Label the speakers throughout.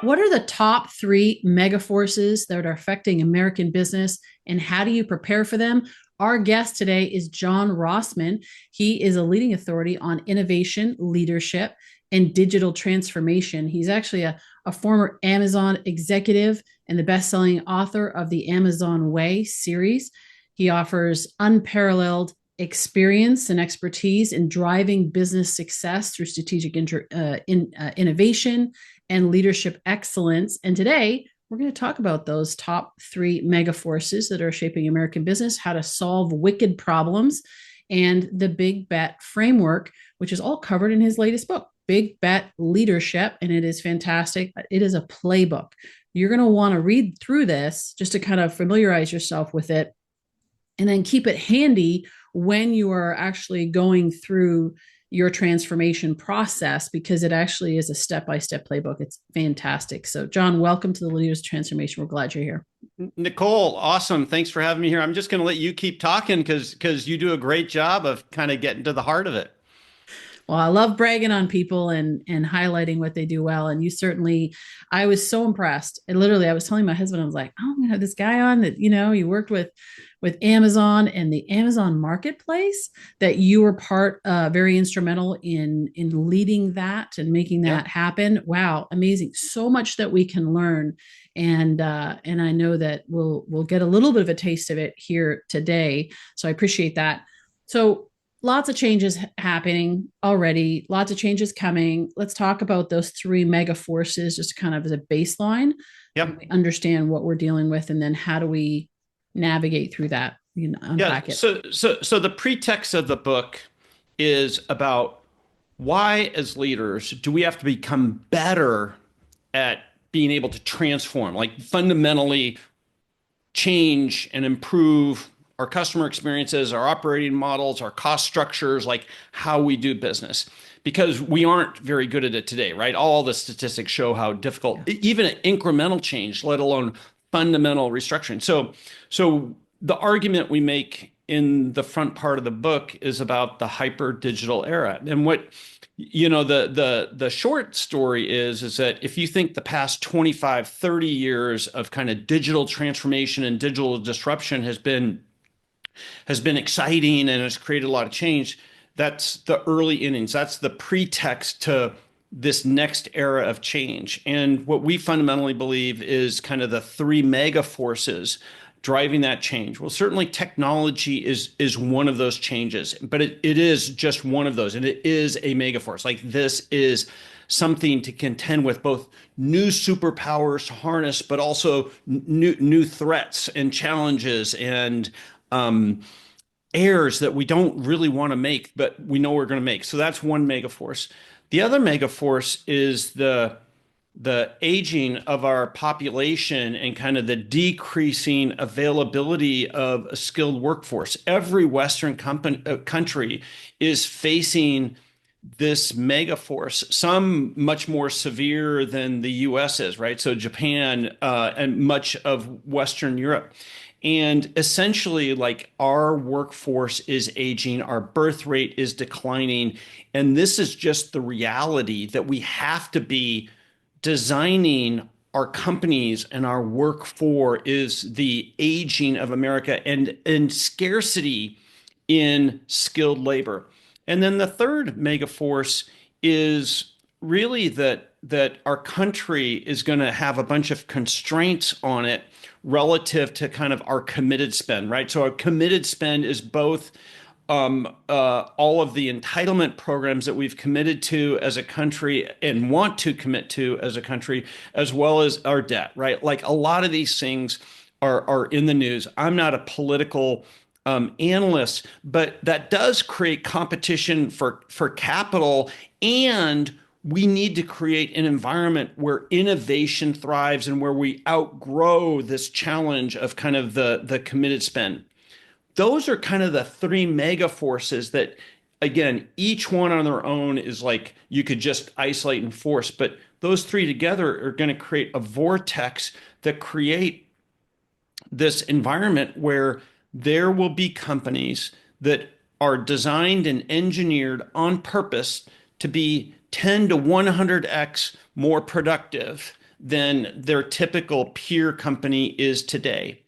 Speaker 1: What are the top three mega forces that are affecting American business, and how do you prepare for them? Our guest today is John Rossman. He is a leading authority on innovation, leadership, and digital transformation. He's actually a former Amazon executive and the best-selling author of the Amazon Way series. He offers unparalleled experience and expertise in driving business success through strategic innovation and leadership excellence. And today, we're going to talk about those top three mega forces that are shaping American business, how to solve wicked problems, and the Big Bet framework, which is all covered in his latest book, Big Bet Leadership. And it is fantastic. It is a playbook. You're going to want to read through this just to kind of familiarize yourself with it and then keep it handy when you are actually going through your transformation process, because it actually is a step-by-step playbook. It's fantastic. So John, welcome to the Leaders Transformation. We're glad you're here.
Speaker 2: Nicole, awesome. Thanks for having me here. I'm just going to let you keep talking because you do a great job of kind of getting to the heart of it.
Speaker 1: Well, I love bragging on people and highlighting what they do well. And you certainly, I was so impressed. And literally, I was telling my husband, I was like, oh, I'm gonna have this guy on that, you worked with Amazon and the Amazon marketplace, that you were part very instrumental in leading that and making
Speaker 2: Yeah.
Speaker 1: that happen. Wow, amazing. So much that we can learn. And I know that we'll get a little bit of a taste of it here today. So I appreciate that. So lots of changes happening already, lots of changes coming. Let's talk about those three mega forces just kind of as a baseline.
Speaker 2: Yep.
Speaker 1: We understand what we're dealing with, and then how do we navigate through that? You can
Speaker 2: Yeah.
Speaker 1: unpack it.
Speaker 2: So the pretext of the book is about why, as leaders, do we have to become better at being able to transform, like fundamentally change and improve our customer experiences, our operating models, our cost structures, like how we do business. Because we aren't very good at it today, right? All the statistics show how difficult,
Speaker 1: Yeah.
Speaker 2: even an incremental change, let alone fundamental restructuring. So the argument we make in the front part of the book is about the hyper digital era. And the short story is that if you think the past 25, 30 years of kind of digital transformation and digital disruption has been exciting and has created a lot of change, that's the early innings. That's the pretext to this next era of change. And what we fundamentally believe is kind of the three mega forces driving that change. Well, certainly technology is one of those changes, but it is just one of those, and it is a mega force. Like, this is something to contend with, both new superpowers to harness, but also new threats and challenges and errors that we don't really want to make, but we know we're going to make. So that's one mega force. The other mega force is the aging of our population and kind of the decreasing availability of a skilled workforce. Every Western country is facing this mega force, some much more severe than the US is, right? So Japan and much of Western Europe. And essentially, like, our workforce is aging, our birth rate is declining. And this is just the reality that we have to be designing our companies and our work for, is the aging of America and scarcity in skilled labor. And then the third mega force is really that our country is going to have a bunch of constraints on it relative to kind of our committed spend, right? So our committed spend is both all of the entitlement programs that we've committed to as a country and want to commit to as a country, as well as our debt, right? Like, a lot of these things are in the news. I'm not a political analyst, but that does create competition for capital, and we need to create an environment where innovation thrives and where we outgrow this challenge of kind of the committed spend. Those are kind of the three mega forces that, again, each one on their own is like you could just isolate and force, but those three together are going to create a vortex that create this environment where there will be companies that are designed and engineered on purpose to be 10 to 100x more productive than their typical peer company is today.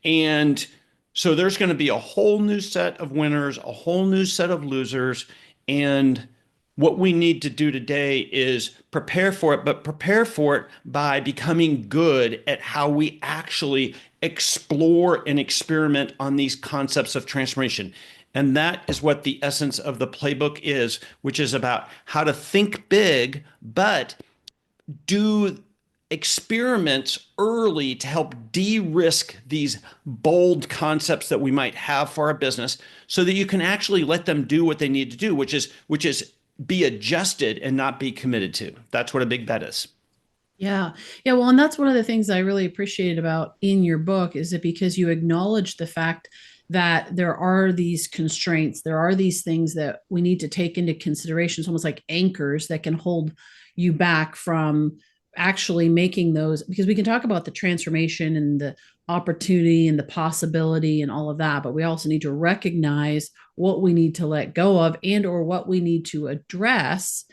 Speaker 2: And so there's going to be a whole new set of winners, a whole new set of losers. And what we need to do today is prepare for it, but prepare for it by becoming good at how we actually explore and experiment on these concepts of transformation. And that is what the essence of the playbook is, which is about how to think big, but do experiments early to help de-risk these bold concepts that we might have for our business so that you can actually let them do what they need to do, which is be adjusted and not be committed to. That's what a big bet is.
Speaker 1: Yeah. Yeah. Well, and that's one of the things I really appreciated about in your book is that because you acknowledge the fact that there are these constraints, there are these things that we need to take into consideration. It's almost like anchors that can hold you back from actually making those, because we can talk about the transformation and the opportunity and the possibility and all of that, but we also need to recognize what we need to let go of and or what we need to address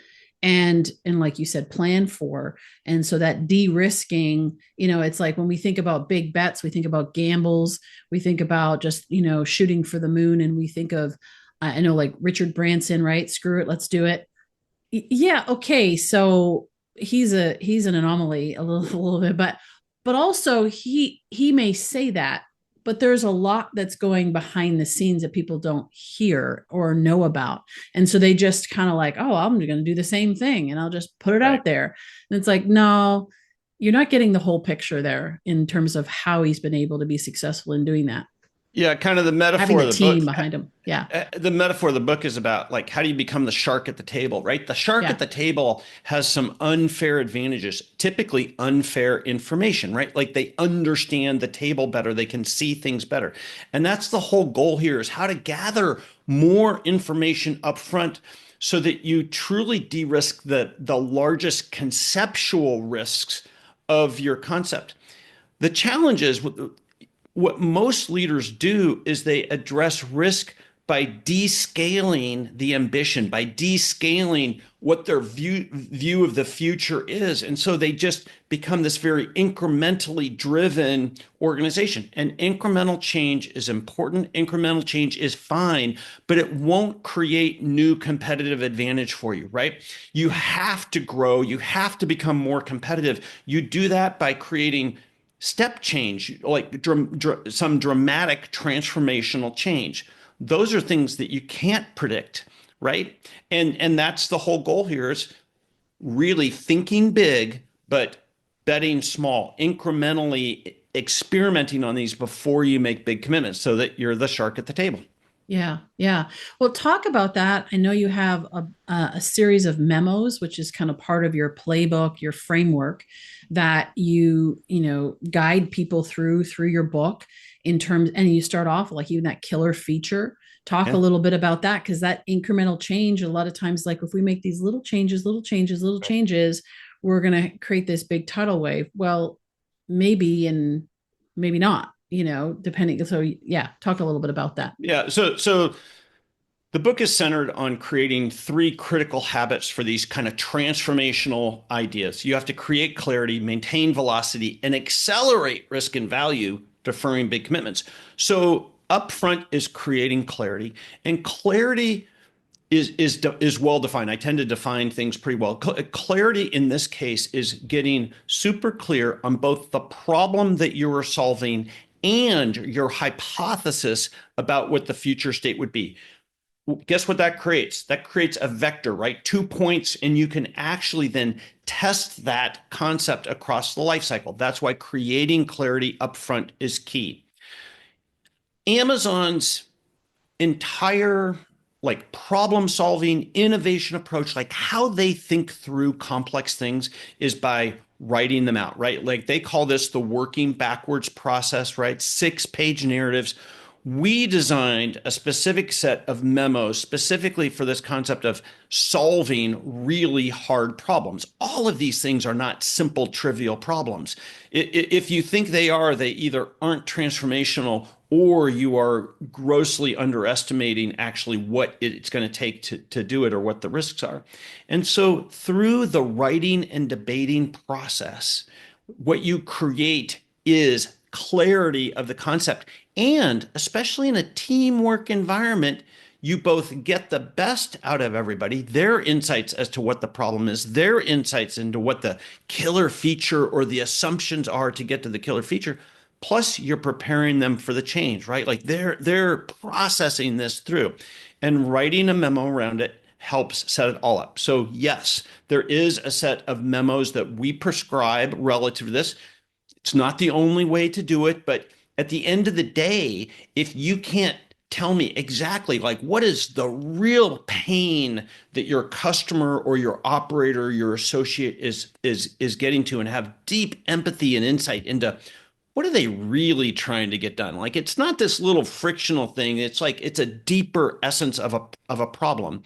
Speaker 1: and like you said, plan for. And so that de-risking, it's like when we think about big bets, we think about gambles, we think about just, shooting for the moon, and we think of I know, like Richard Branson, right? Screw it, let's do it. Yeah, okay, so he's an anomaly a little bit, but also he may say that, but there's a lot that's going behind the scenes that people don't hear or know about. And so they just kind of like, oh, I'm going to do the same thing and I'll just put it
Speaker 2: Right.
Speaker 1: out there. And it's like, no, you're not getting the whole picture there in terms of how he's been able to be successful in doing that,
Speaker 2: Yeah, kind of the
Speaker 1: having
Speaker 2: metaphor
Speaker 1: the
Speaker 2: of the book.
Speaker 1: team behind him. Yeah.
Speaker 2: The metaphor of the book is about like how do you become the shark at the table, right? The shark at
Speaker 1: Yeah.
Speaker 2: the table has some unfair advantages, typically unfair information, right? Like they understand the table better, they can see things better. And that's the whole goal here is how to gather more information up front so that you truly de-risk the largest conceptual risks of your concept. The challenge is what most leaders do is they address risk by descaling the ambition, by descaling what their view of the future is. And so they just become this very incrementally driven organization. And incremental change is important. Incremental change is fine, but it won't create new competitive advantage for you, right? You have to grow. You have to become more competitive. You do that by creating step change, like some dramatic transformational change. Those are things that you can't predict, right? And that's the whole goal here is really thinking big, but betting small, incrementally experimenting on these before you make big commitments so that you're the shark at the table.
Speaker 1: Yeah, yeah. Well, talk about that. I know you have a series of memos, which is kind of part of your playbook, your framework that guide people through your book in terms, and you start off like even that killer feature. Talk a
Speaker 2: Yeah.
Speaker 1: little bit about that because that incremental change, a lot of times, like if we make these little changes, we're going to create this big tidal wave. Well, maybe and maybe not, depending. So, yeah, talk a little bit about that.
Speaker 2: Yeah. So the book is centered on creating three critical habits for these kind of transformational ideas. You have to create clarity, maintain velocity, and accelerate risk and value, deferring big commitments. So upfront is creating clarity, and clarity is well defined. I tend to define things pretty well. Clarity in this case is getting super clear on both the problem that you are solving and your hypothesis about what the future state would be. Guess what that creates? That creates a vector, right? 2 points, and you can actually then test that concept across the life cycle. That's why creating clarity upfront is key. Amazon's entire like problem solving innovation approach, like how they think through complex things is by writing them out, right? Like they call this the working backwards process, right? 6-page narratives. We designed a specific set of memos specifically for this concept of solving really hard problems. All of these things are not simple, trivial problems. If you think they are, they either aren't transformational or you are grossly underestimating actually what it's going to take to do it or what the risks are. And so through the writing and debating process, what you create is clarity of the concept. And especially in a teamwork environment, you both get the best out of everybody, their insights as to what the problem is, their insights into what the killer feature or the assumptions are to get to the killer feature. Plus, you're preparing them for the change, right? Like they're processing this through, and writing a memo around it helps set it all up. So yes, there is a set of memos that we prescribe relative to this. It's not the only way to do it, but at the end of the day, if you can't tell me exactly like what is the real pain that your customer or your operator, or your associate is getting to, and have deep empathy and insight into what are they really trying to get done? Like it's not this little frictional thing. It's like it's a deeper essence of a problem.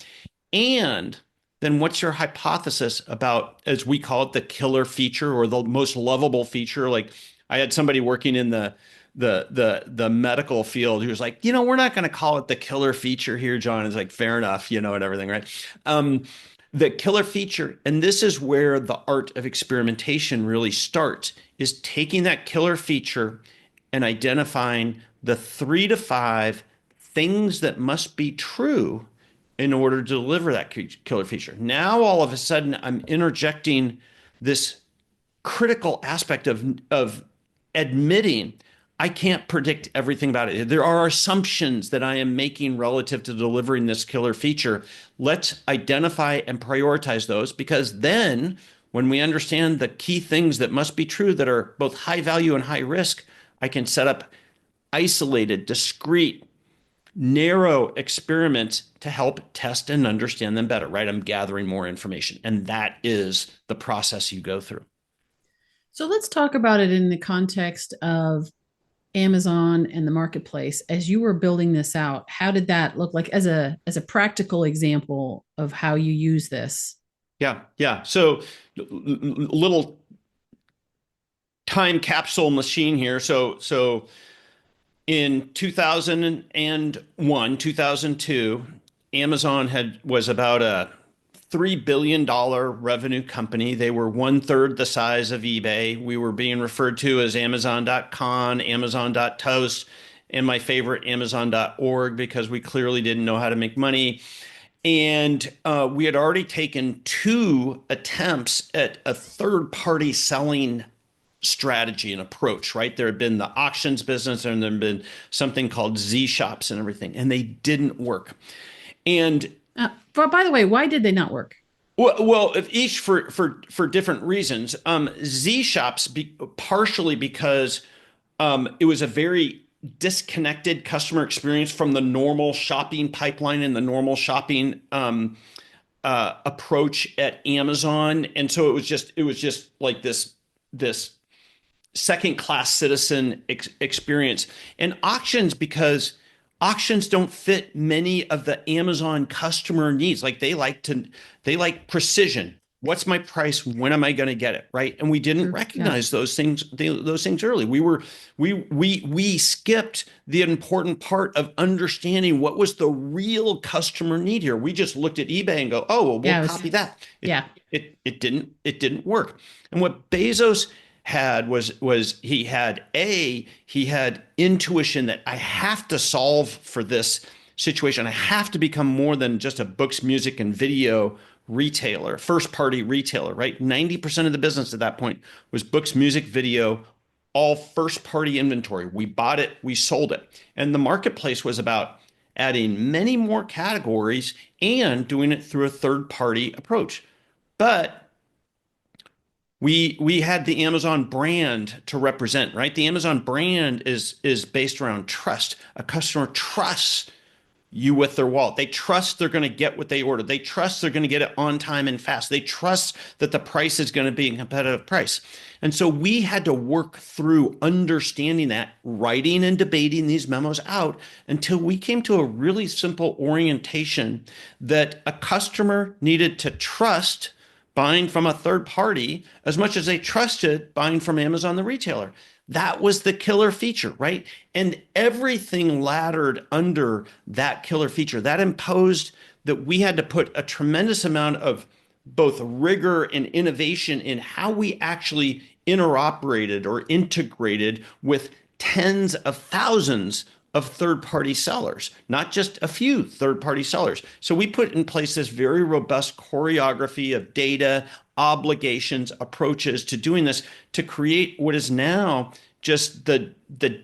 Speaker 2: And then what's your hypothesis about, as we call it, the killer feature or the most lovable feature? Like I had somebody working in the medical field who was like, we're not going to call it the killer feature here, John. It's like, fair enough, and everything, right? The killer feature, and this is where the art of experimentation really starts, is taking that killer feature and identifying the 3 to 5 things that must be true in order to deliver that killer feature. Now, all of a sudden, I'm interjecting this critical aspect of admitting I can't predict everything about it. There are assumptions that I am making relative to delivering this killer feature. Let's identify and prioritize those, because then when we understand the key things that must be true that are both high value and high risk, I can set up isolated, discrete, narrow experiments to help test and understand them better, right? I'm gathering more information. And that is the process you go through.
Speaker 1: So let's talk about it in the context of Amazon and the marketplace. As you were building this out, how did that look like as a practical example of how you use this?
Speaker 2: Yeah, yeah. So little time capsule machine here. So in 2001, 2002, Amazon was about a $3 billion revenue company. They were 1/3 the size of eBay. We were being referred to as Amazon.com, Amazon.toast, and my favorite, Amazon.org, because we clearly didn't know how to make money. And we had already taken 2 attempts at a third-party selling strategy and approach, right? There had been the auctions business and there had been something called Z shops and everything, and they didn't work. And
Speaker 1: But by the way, why did they not work?
Speaker 2: well, each for different reasons. Z shops partially because it was a very disconnected customer experience from the normal shopping pipeline and the normal shopping approach at Amazon, and so it was just like this second class citizen experience. And auctions, because auctions don't fit many of the Amazon customer needs. Like they like precision. What's my price? When am I going to get it? Right. And we didn't
Speaker 1: True. Yeah.
Speaker 2: recognize those things early. We skipped the important part of understanding what was the real customer need here. We just looked at eBay and go, oh, well,
Speaker 1: Yeah.
Speaker 2: we'll copy that.
Speaker 1: Yeah.
Speaker 2: It didn't work. And what Bezos had was he had intuition that I have to solve for this situation. I have to become more than just a books, music, and video retailer, first party retailer, right? 90% of the business at that point was books, music, video, all first party inventory. We bought it, we sold it. And the marketplace was about adding many more categories and doing it through a third party approach. But we had the Amazon brand to represent, right? The Amazon brand is based around trust. A customer trusts you with their wallet. They trust they're going to get what they ordered. They trust they're going to get it on time and fast. They trust that the price is going to be a competitive price. And so we had to work through understanding that, writing and debating these memos out until we came to a really simple orientation that a customer needed to trust buying from a third party as much as they trusted buying from Amazon, the retailer. That was the killer feature, right? And everything laddered under that killer feature. That imposed that we had to put a tremendous amount of both rigor and innovation in how we actually interoperated or integrated with tens of thousands of third-party sellers, not just a few third-party sellers. So we put in place this very robust choreography of data, obligations, approaches to doing this to create what is now just the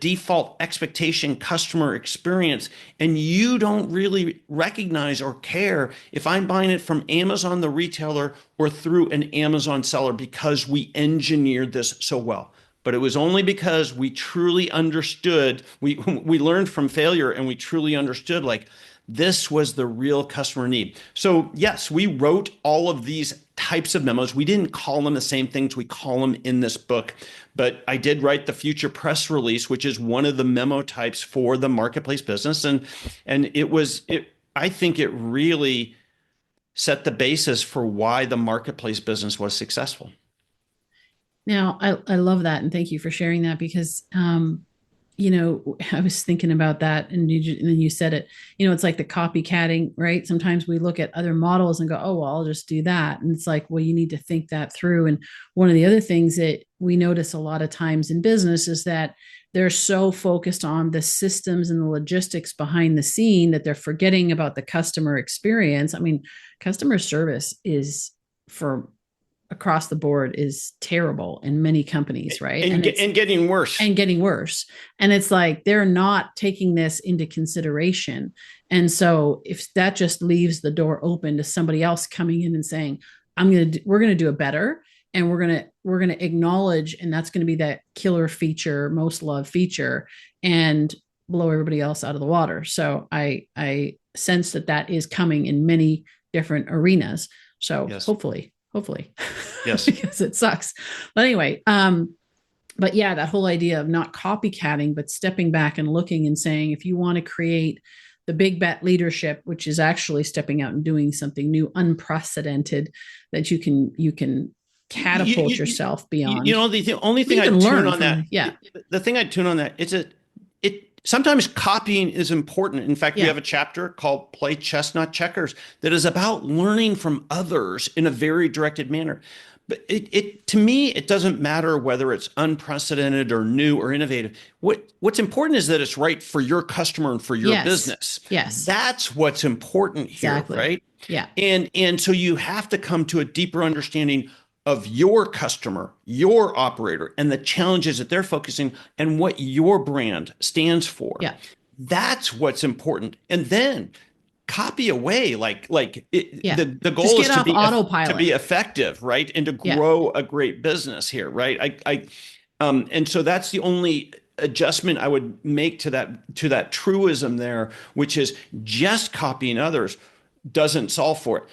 Speaker 2: default expectation customer experience. And you don't really recognize or care if I'm buying it from Amazon, the retailer, or through an Amazon seller because we engineered this so well. But it was only because we truly understood, we learned from failure and we truly understood like this was the real customer need. So yes, we wrote all of these types of memos. We didn't call them the same things we call them in this book, but I did write the future press release, which is one of the memo types for the marketplace business. And I think it really set the basis for why the marketplace business was successful.
Speaker 1: Now, I love that. And thank you for sharing that because, I was thinking about that and then you said it, it's like the copycatting, right? Sometimes we look at other models and go, oh, well, I'll just do that. And it's like, well, you need to think that through. And one of the other things that we notice a lot of times in business is that they're so focused on the systems and the logistics behind the scene that they're forgetting about the customer experience. I mean, customer service is for across the board is terrible in many companies, right?
Speaker 2: And getting worse.
Speaker 1: And getting worse. And it's like they're not taking this into consideration. And so if that just leaves the door open to somebody else coming in and saying, we're going to do it better and we're going to acknowledge, and that's going to be that killer feature, most loved feature, and blow everybody else out of the water. So I sense that is coming in many different arenas. So
Speaker 2: yes.
Speaker 1: hopefully,
Speaker 2: yes,
Speaker 1: because it sucks. But anyway, but yeah, that whole idea of not copycatting, but stepping back and looking and saying, if you want to create the big bet leadership, which is actually stepping out and doing something new, unprecedented, that you can catapult yourself beyond.
Speaker 2: The only thing I tune on that, the thing I tune on that, sometimes copying is important. In fact, we have a chapter called Play Chess, Not Checkers that is about learning from others in a very directed manner. But to me, it doesn't matter whether it's unprecedented or new or innovative. What's important is that it's right for your customer and for your business.
Speaker 1: Yes.
Speaker 2: That's what's important here,
Speaker 1: exactly.
Speaker 2: Right?
Speaker 1: Yeah.
Speaker 2: And so you have to come to a deeper understanding of your customer, your operator, and the challenges that they're focusing and what your brand stands for.
Speaker 1: Yeah.
Speaker 2: That's what's important. And then copy away, the goal is to be effective, right? And to grow a great business here, right? And so that's the only adjustment I would make to that truism there, which is just copying others doesn't solve for it.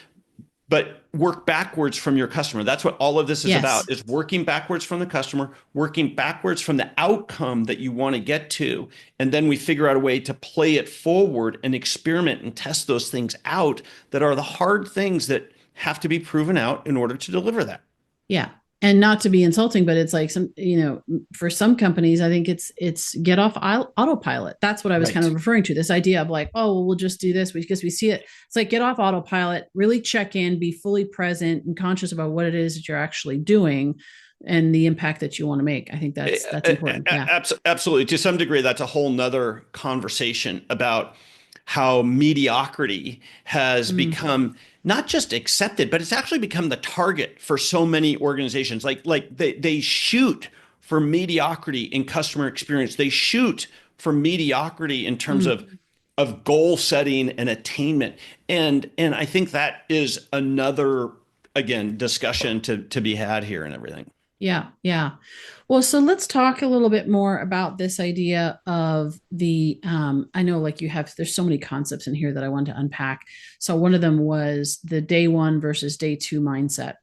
Speaker 2: But work backwards from your customer. That's what all of this is about, is working backwards from the customer, working backwards from the outcome that you want to get to. And then we figure out a way to play it forward and experiment and test those things out that are the hard things that have to be proven out in order to deliver that.
Speaker 1: Yeah. And not to be insulting, but it's like for some companies, I think it's get off autopilot. That's what I was kind of referring to. This idea of like, oh, well, we'll just do this because we see it. It's like get off autopilot, really check in, be fully present and conscious about what it is that you're actually doing and the impact that you want to make. I think that's important. Yeah.
Speaker 2: Absolutely. To some degree, that's a whole nother conversation about how mediocrity has become not just accepted, but it's actually become the target for so many organizations. Like they shoot for mediocrity in customer experience. They shoot for mediocrity in terms of goal setting and attainment. And I think that is another, again, discussion to be had here and everything.
Speaker 1: Yeah. Yeah. Well, so let's talk a little bit more about this idea of I know there's so many concepts in here that I want to unpack. So one of them was the day one versus day two mindset.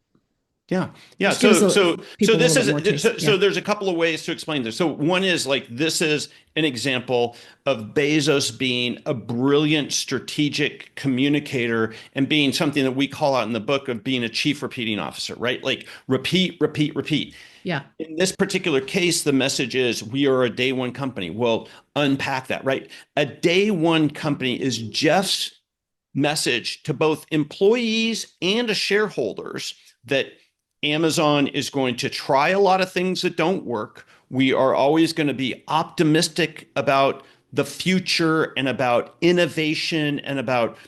Speaker 2: Yeah. Yeah.
Speaker 1: Just give us
Speaker 2: So
Speaker 1: people a
Speaker 2: this
Speaker 1: little bit
Speaker 2: is
Speaker 1: more taste.
Speaker 2: so
Speaker 1: Yeah.
Speaker 2: there's a couple of ways to explain this. So one is like this is an example of Bezos being a brilliant strategic communicator and being something that we call out in the book of being a chief repeating officer, right? Like repeat, repeat, repeat.
Speaker 1: Yeah.
Speaker 2: In this particular case, the message is we are a day one company. Well, unpack that, right? A day one company is Jeff's message to both employees and to shareholders that Amazon is going to try a lot of things that don't work. We are always going to be optimistic about the future and about innovation and about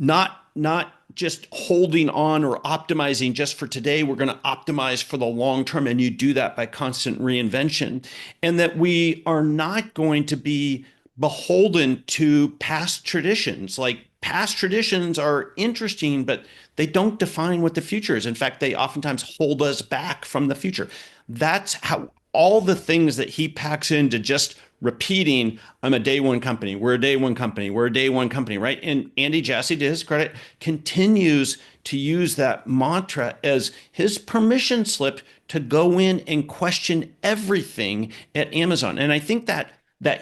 Speaker 2: not just holding on or optimizing just for today. We're going to optimize for the long term, and you do that by constant reinvention. And that we are not going to be beholden to past traditions. Like past traditions are interesting, but they don't define what the future is. In fact, they oftentimes hold us back from the future. That's how all the things that he packs into just repeating, I'm a day one company. We're a day one company. We're a day one company, right? And Andy Jassy, to his credit, continues to use that mantra as his permission slip to go in and question everything at Amazon. And I think that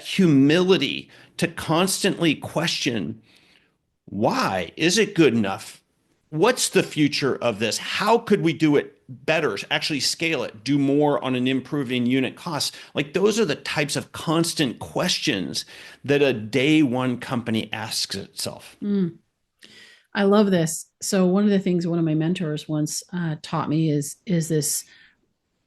Speaker 2: humility to constantly question, why is it good enough? What's the future of this? How could we do it better? Actually scale it, do more on an improving unit cost. Like those are the types of constant questions that a day one company asks itself.
Speaker 1: Mm. I love this. So one of the things one of my mentors once taught me is this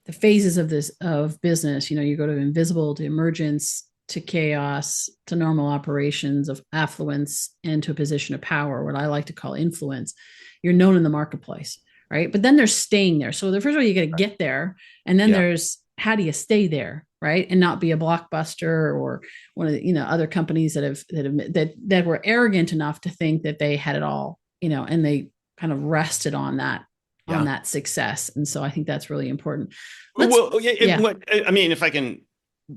Speaker 1: the phases of this of business. You know, you go to invisible to emergence to chaos to normal operations of affluence and to a position of power, what I like to call influence. You're known in the marketplace, right? But then there's staying there. So the first of all, you got to get there, and then
Speaker 2: Yeah.
Speaker 1: there's how do you stay there, right? And not be a blockbuster or one of the other companies that were arrogant enough to think that they had it all, and they kind of rested on
Speaker 2: Yeah.
Speaker 1: that success. And so I think that's really important. Let's
Speaker 2: Well, yeah,
Speaker 1: yeah,
Speaker 2: I mean, if I can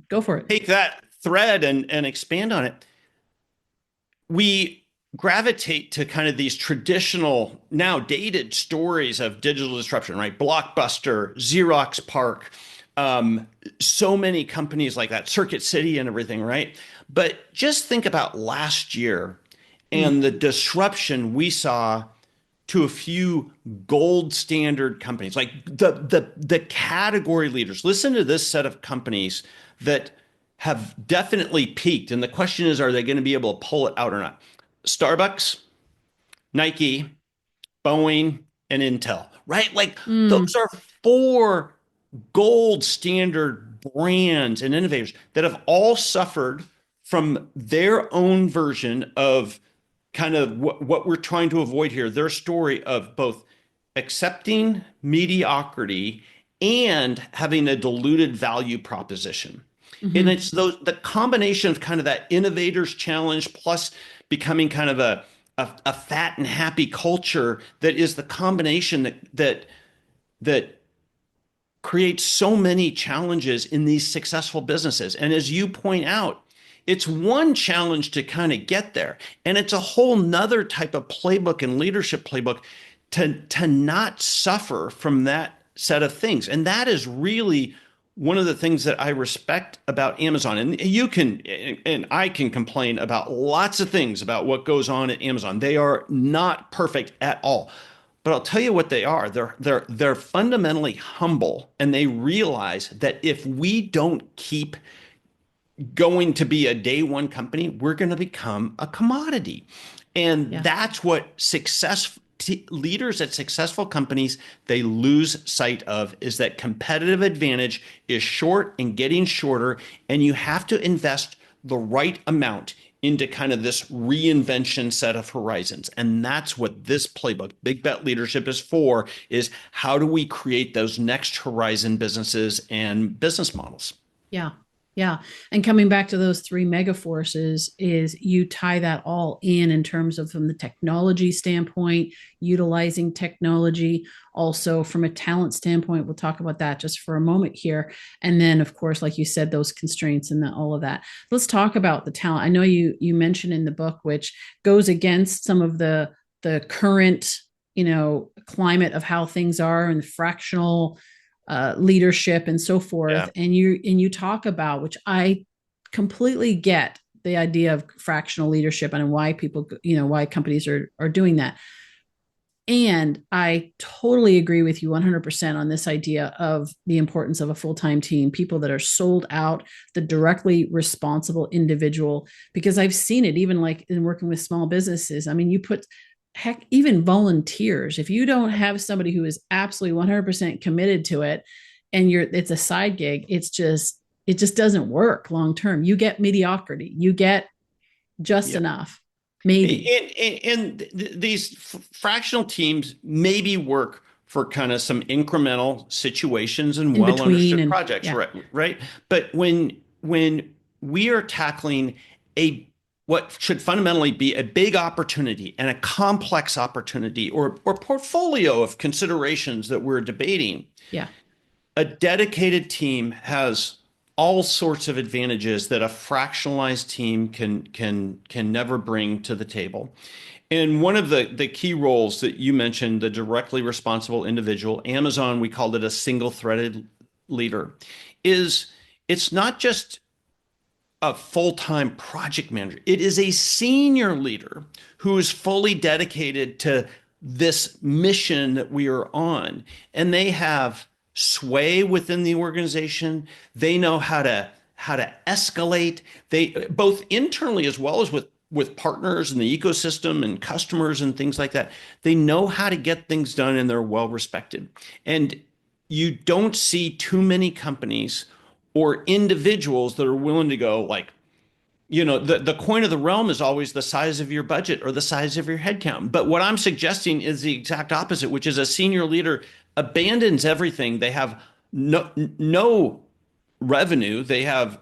Speaker 1: go for it.
Speaker 2: take that thread and expand on it, we gravitate to kind of these traditional, now dated stories of digital disruption, right? Blockbuster, Xerox Park, so many companies like that, Circuit City and everything, right? But just think about last year
Speaker 1: Mm.
Speaker 2: and the disruption we saw to a few gold standard companies, like the category leaders. Listen to this set of companies that have definitely peaked. And the question is, are they going to be able to pull it out or not? Starbucks, Nike, Boeing, and Intel, right? Like
Speaker 1: Mm.
Speaker 2: those are four gold standard brands and innovators that have all suffered from their own version of kind of what we're trying to avoid here, their story of both accepting mediocrity and having a diluted value proposition. And
Speaker 1: Hmm.
Speaker 2: it's the combination of kind of that innovators challenge plus becoming kind of a fat and happy culture that is the combination that creates so many challenges in these successful businesses. And as you point out, it's one challenge to kind of get there. And it's a whole nother type of playbook and leadership playbook to not suffer from that set of things. And that is really one of the things that I respect about Amazon. And you can, and I can complain about lots of things about what goes on at Amazon. They are not perfect at all. But I'll tell you what they are. They're fundamentally humble, and they realize that if we don't keep going to be a day one company, we're going to become a commodity. And
Speaker 1: Yeah.
Speaker 2: that's what leaders at successful companies they lose sight of, is that competitive advantage is short and getting shorter, and you have to invest the right amount into kind of this reinvention set of horizons. And that's what this playbook, Big Bet Leadership, is for, is how do we create those next horizon businesses and business models?
Speaker 1: Yeah. Yeah. And coming back to those three mega forces is you tie that all in terms of from the technology standpoint, utilizing technology, also from a talent standpoint. We'll talk about that just for a moment here. And then of course, like you said, those constraints and all of that. Let's talk about the talent. I know you mentioned in the book, which goes against some of the current climate of how things are and fractional leadership and so
Speaker 2: Yeah.
Speaker 1: forth. And you talk about, which I completely get, the idea of fractional leadership and why people, why companies are doing that. And I totally agree with you 100% on this idea of the importance of a full-time team, people that are sold out, the directly responsible individual, because I've seen it even like in working with small businesses. I mean, you put, heck, even volunteers, if you don't have somebody who is absolutely 100% committed to it and it's a side gig, it just doesn't work long term. You get mediocrity, you get just
Speaker 2: Yeah.
Speaker 1: enough, maybe
Speaker 2: And these fractional teams maybe work for kind of some incremental situations and
Speaker 1: in
Speaker 2: well
Speaker 1: between.
Speaker 2: understood
Speaker 1: And
Speaker 2: projects,
Speaker 1: yeah,
Speaker 2: right? Right. But when we are tackling a what should fundamentally be a big opportunity and a complex opportunity or portfolio of considerations that we're debating,
Speaker 1: yeah.
Speaker 2: a dedicated team has all sorts of advantages that a fractionalized team can never bring to the table. And one of the key roles that you mentioned, the directly responsible individual, Amazon, we called it a single-threaded leader, is it's not just a full-time project manager. It is a senior leader who is fully dedicated to this mission that we are on. And they have sway within the organization. They know how to escalate. They both internally as well as with partners in the ecosystem and customers and things like that. They know how to get things done and they're well respected. And you don't see too many companies or individuals that are willing to go like, the coin of the realm is always the size of your budget or the size of your headcount. But what I'm suggesting is the exact opposite, which is a senior leader abandons everything. They have no revenue. They have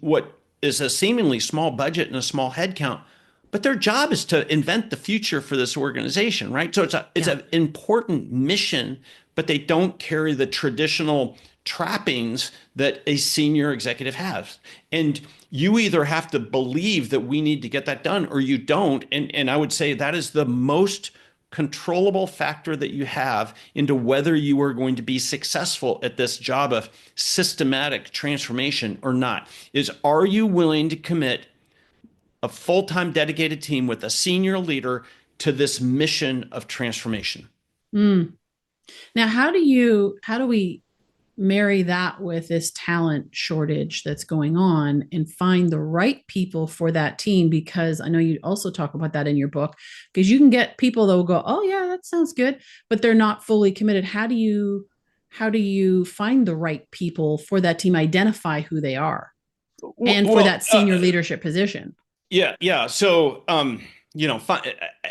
Speaker 2: what is a seemingly small budget and a small headcount, but their job is to invent the future for this organization, right? So it's
Speaker 1: Yeah.
Speaker 2: an important mission, but they don't carry the traditional trappings that a senior executive has. And you either have to believe that we need to get that done or you don't. And I would say that is the most controllable factor that you have into whether you are going to be successful at this job of systematic transformation or not, is are you willing to commit a full-time dedicated team with a senior leader to this mission of transformation?
Speaker 1: Mm. Now, how do we marry that with this talent shortage that's going on and find the right people for that team? Because I know you also talk about that in your book, because you can get people that will go, oh yeah, that sounds good, but they're not fully committed. How do you find the right people for that team, identify who they are, and for
Speaker 2: Well,
Speaker 1: that senior leadership position?
Speaker 2: yeah, yeah. So,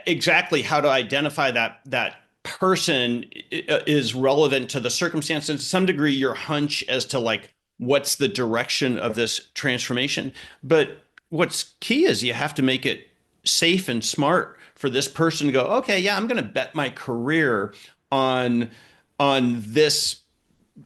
Speaker 2: exactly how to identify that person is relevant to the circumstance, and to some degree, your hunch as to like what's the direction of this transformation. But what's key is you have to make it safe and smart for this person to go, okay, yeah, I'm going to bet my career on this,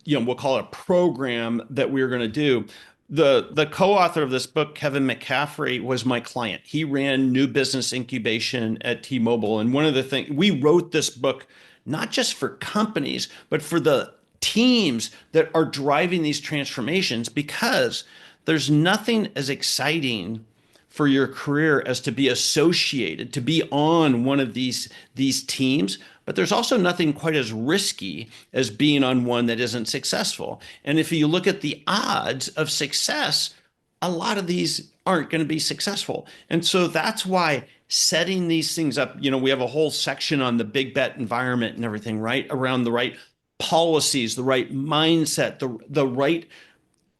Speaker 2: we'll call it a program that we're going to do. The co-author of this book, Kevin McCaffrey, was my client. He ran new business incubation at T-Mobile. And one of the things, we wrote this book not just for companies, but for the teams that are driving these transformations, because there's nothing as exciting for your career as to be associated, to be on one of these teams. But there's also nothing quite as risky as being on one that isn't successful. And if you look at the odds of success, a lot of these aren't going to be successful. And so that's why setting these things up, we have a whole section on the big bet environment and everything, right? Around the right policies, the right mindset, the right,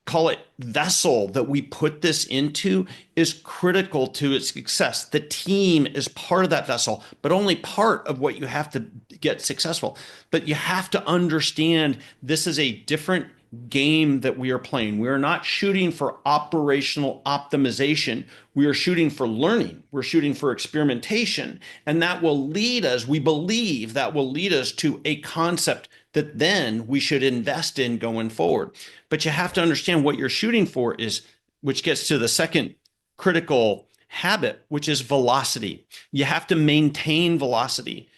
Speaker 2: call it, vessel that we put this into is critical to its success. The team is part of that vessel, but only part of what you have to get successful. But you have to understand this is a different game that we are playing. We are not shooting for operational optimization. We are shooting for learning. We're shooting for experimentation. And that will lead us, we believe that will lead us to a concept that then we should invest in going forward. But you have to understand what you're shooting for is, which gets to the second critical habit, which is velocity. You have to maintain velocity.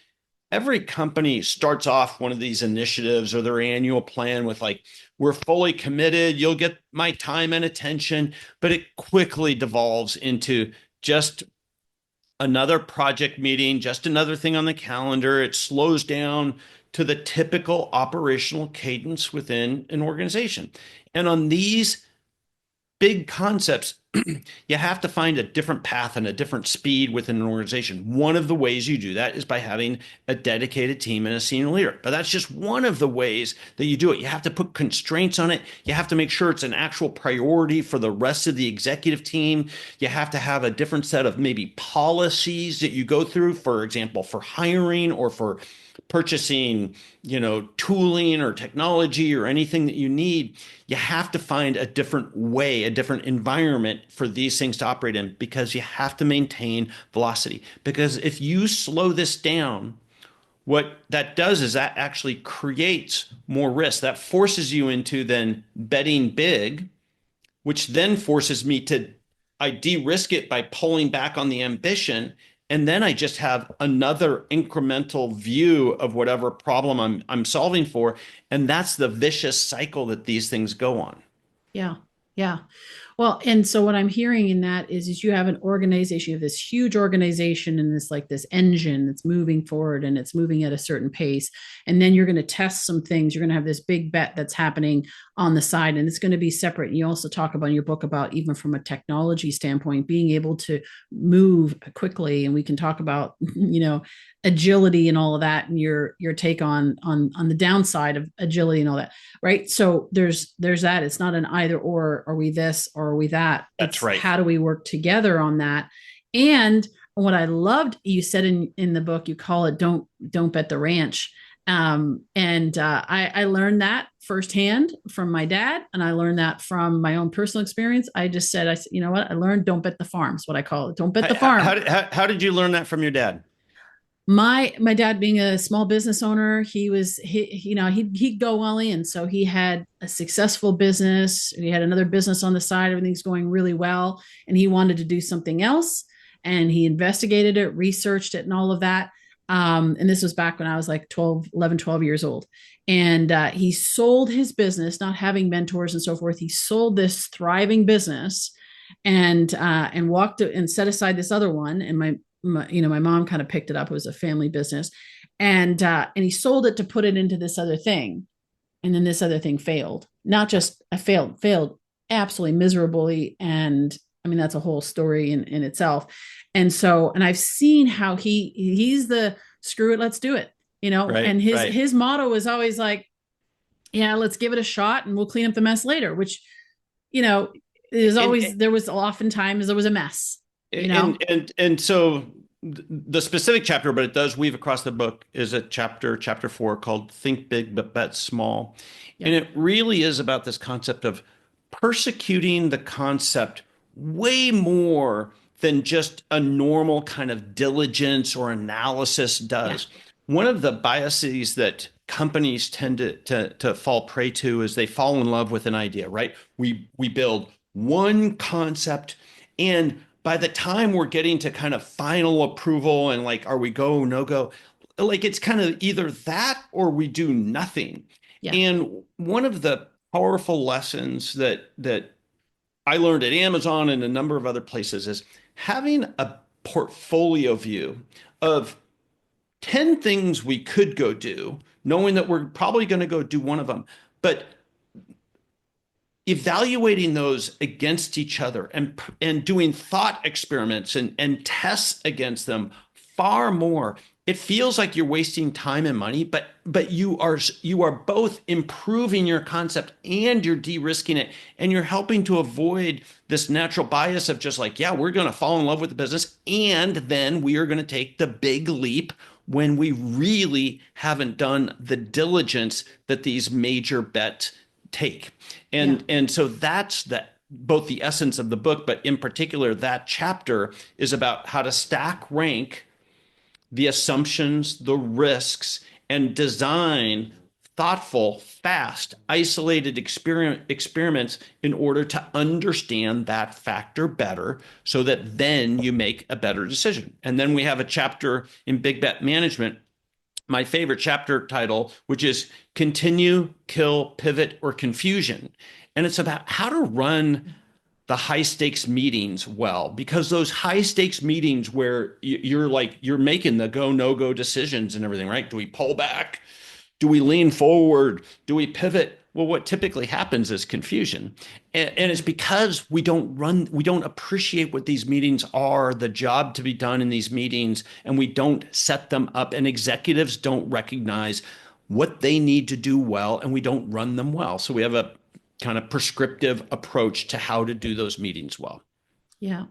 Speaker 2: every company starts off one of these initiatives or their annual plan with like, we're fully committed, you'll get my time and attention, but it quickly devolves into just another project meeting, just another thing on the calendar. It slows down to the typical operational cadence within an organization. And on these big concepts, you have to find a different path and a different speed within an organization. One of the ways you do that is by having a dedicated team and a senior leader. But that's just one of the ways that you do it. You have to put constraints on it. You have to make sure it's an actual priority for the rest of the executive team. You have to have a different set of maybe policies that you go through, for example, for hiring or for purchasing, tooling or technology or anything that you need. You have to find a different way, a different environment for these things to operate in, because you have to maintain velocity. Because if you slow this down, what that does is that actually creates more risk. That forces you into then betting big, which then forces me to, I de-risk it by pulling back on the ambition. And then I just have another incremental view of whatever problem I'm solving for. And that's the vicious cycle that these things go on.
Speaker 1: Yeah. Yeah. Well, and so what I'm hearing in that is you have an organization, you have this huge organization and this engine that's moving forward and it's moving at a certain pace. And then you're going to test some things. You're going to have this big bet that's happening on the side, and it's going to be separate. And you also talk about in your book about, even from a technology standpoint, being able to move quickly. And we can talk about, agility and all of that, and your take on the downside of agility and all that. Right. So there's that. It's not an either or, are we this or are we that?
Speaker 2: That's
Speaker 1: It's
Speaker 2: right.
Speaker 1: how do we work together on that? And what I loved, you said in the book, you call it don't bet the ranch. I learned that firsthand from my dad, and I learned that from my own personal experience. I said, you know what? I learned don't bet the farm is what I call it. Don't bet the farm.
Speaker 2: How did you learn that from your dad?
Speaker 1: My dad, being a small business owner, he'd go all in. So he had a successful business, he had another business on the side, everything's going really well, and he wanted to do something else, and he investigated it, researched it, and all of that. And this was back when I was like 12 years old. And he sold his business, not having mentors and so forth. He sold this thriving business and walked and set aside this other one. And my mom kind of picked it up. It was a family business, and he sold it to put it into this other thing, and then this other thing failed. Not just failed absolutely miserably, and I mean that's a whole story in itself. And I've seen how he's the screw it, let's do it,
Speaker 2: Right,
Speaker 1: and his
Speaker 2: right.
Speaker 1: his motto is always like, yeah, let's give it a shot, and we'll clean up the mess later. Which,
Speaker 2: And
Speaker 1: there was oftentimes there was a mess,
Speaker 2: and so the specific chapter, but it does weave across the book, is a chapter 4, called Think Big but Bet Small. And
Speaker 1: Yep.
Speaker 2: it really is about this concept of persecuting the concept way more than just a normal kind of diligence or analysis
Speaker 1: Yeah.
Speaker 2: does. One of the biases that companies tend to fall prey to is they fall in love with an idea, right? We build one concept, and by the time we're getting to kind of final approval and like, are we go, no go, like it's kind of either that or we do nothing.
Speaker 1: Yeah.
Speaker 2: And one of the powerful lessons that I learned at Amazon and a number of other places is having a portfolio view of 10 things we could go do, knowing that we're probably going to go do one of them, but evaluating those against each other and doing thought experiments and tests against them far more. It feels like you're wasting time and money, but you are both improving your concept and you're de-risking it, and you're helping to avoid this natural bias of just like, yeah, we're going to fall in love with the business and then we are going to take the big leap when we really haven't done the diligence that these major bets take.
Speaker 1: Yeah.
Speaker 2: And so that's both the essence of the book, but in particular, that chapter is about how to stack rank the assumptions, the risks, and design thoughtful, fast, isolated experiments in order to understand that factor better so that then you make a better decision. And then we have a chapter in Big Bet Management my favorite chapter title, which is Continue, Kill, Pivot, or Confusion. And it's about how to run the high stakes meetings well, because those high stakes meetings where you're making the go no go decisions and everything, right? Do we pull back? Do we lean forward? Do we pivot? Well, what typically happens is confusion. And it's because we don't appreciate what these meetings are, the job to be done in these meetings, and we don't set them up. And executives don't recognize what they need to do well, and we don't run them well. So we have a kind of prescriptive approach to how to do those meetings well.
Speaker 1: Yeah.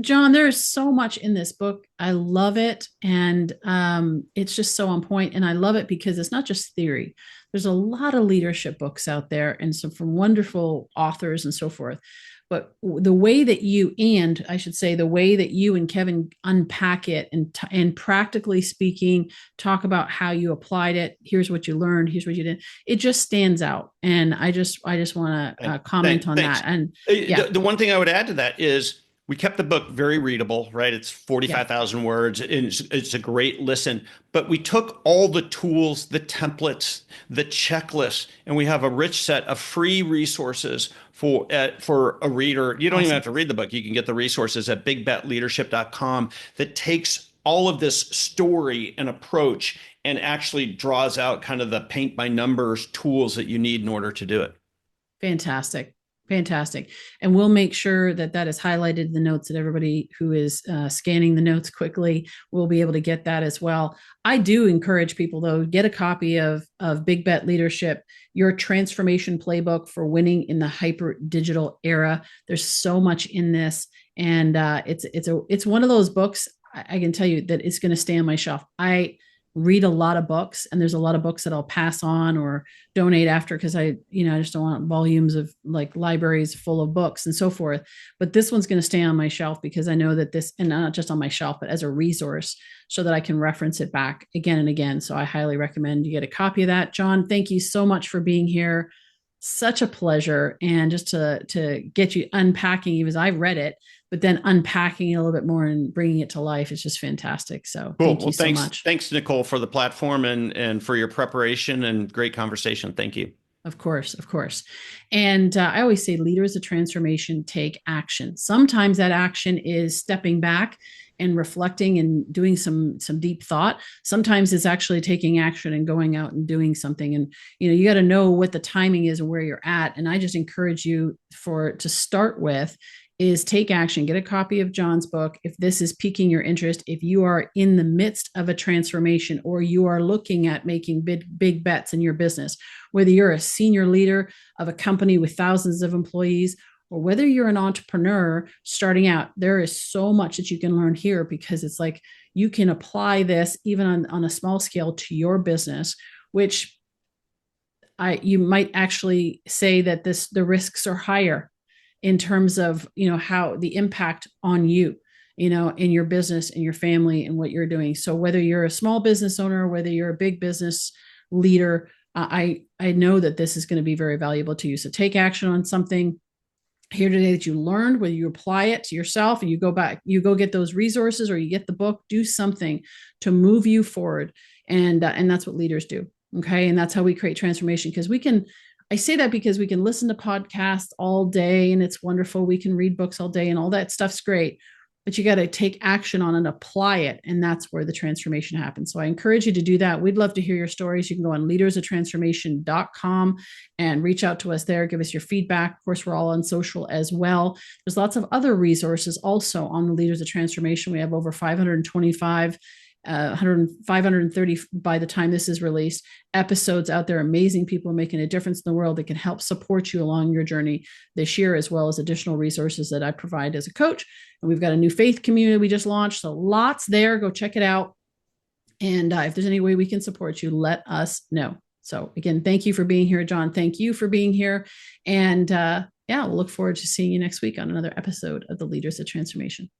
Speaker 1: John, there's so much in this book. I love it. And it's just so on point. And I love it because it's not just theory. There's a lot of leadership books out there and some from wonderful authors and so forth. But the way that the way that you and Kevin unpack it and practically speaking, talk about how you applied it. Here's what you learned. Here's what you did. It just stands out. And I just want to comment on
Speaker 2: Thanks.
Speaker 1: that. And
Speaker 2: yeah, the one thing I would add to that is we kept the book very readable, right? It's 45,000 words. And it's a great listen. But we took all the tools, the templates, the checklists, and we have a rich set of free resources for a reader. You don't even have to read the book. You can get the resources at bigbetleadership.com that takes all of this story and approach and actually draws out kind of the paint by numbers tools that you need in order to do it.
Speaker 1: Fantastic. Fantastic. And we'll make sure that that is highlighted in the notes, that everybody who is scanning the notes quickly will be able to get that as well. I do encourage people, though, get a copy of Big Bet Leadership, your transformation playbook for winning in the hyper digital era. There's so much in this. And it's one of those books I can tell you that it's going to stay on my shelf. I read a lot of books, and there's a lot of books that I'll pass on or donate after because I just don't want volumes of like libraries full of books and so forth. But this one's going to stay on my shelf because I know that this, and not just on my shelf, but as a resource so that I can reference it back again and again. So I highly recommend you get a copy of that. John, thank you so much for being here. Such a pleasure. And just to get you unpacking, even as I read it, but then unpacking it a little bit more and bringing it to life is just fantastic. So
Speaker 2: cool.
Speaker 1: Thank you so much.
Speaker 2: Thanks, Nicole, for the platform and for your preparation and great conversation. Thank you.
Speaker 1: Of course, of course. And I always say leaders of transformation take action. Sometimes that action is stepping back and reflecting and doing some deep thought. Sometimes it's actually taking action and going out and doing something. And you got to know what the timing is and where you're at. And I just encourage you to start with is take action. Get a copy of John's book. If this is piquing your interest, if you are in the midst of a transformation or you are looking at making big bets in your business, whether you're a senior leader of a company with thousands of employees, or whether you're an entrepreneur starting out, there is so much that you can learn here, because it's like you can apply this even on a small scale to your business, which you might actually say that the risks are higher in terms of how the impact on you in your business and your family and what you're doing. So whether you're a small business owner, whether you're a big business leader, I know that this is going to be very valuable to you. So take action on something here today that you learned, whether you apply it to yourself and you go get those resources, or you get the book. Do something to move you forward, and that's what leaders do. Okay, and that's how we create transformation, because I say that because we can listen to podcasts all day and it's wonderful. We can read books all day and all that stuff's great, but you got to take action on and apply it. And that's where the transformation happens. So I encourage you to do that. We'd love to hear your stories. You can go on leadersoftrandsformation.com and reach out to us there. Give us your feedback. Of course, we're all on social as well. There's lots of other resources also on the Leaders of Transformation. We have over 525 530 by the time this is released, episodes out there, amazing people making a difference in the world that can help support you along your journey this year, as well as additional resources that I provide as a coach. And we've got a new faith community we just launched, so lots there. Go check it out. And if there's any way we can support you, let us know. So again, thank you for being here, John. Thank you for being here. And we'll look forward to seeing you next week on another episode of the Leaders of Transformation.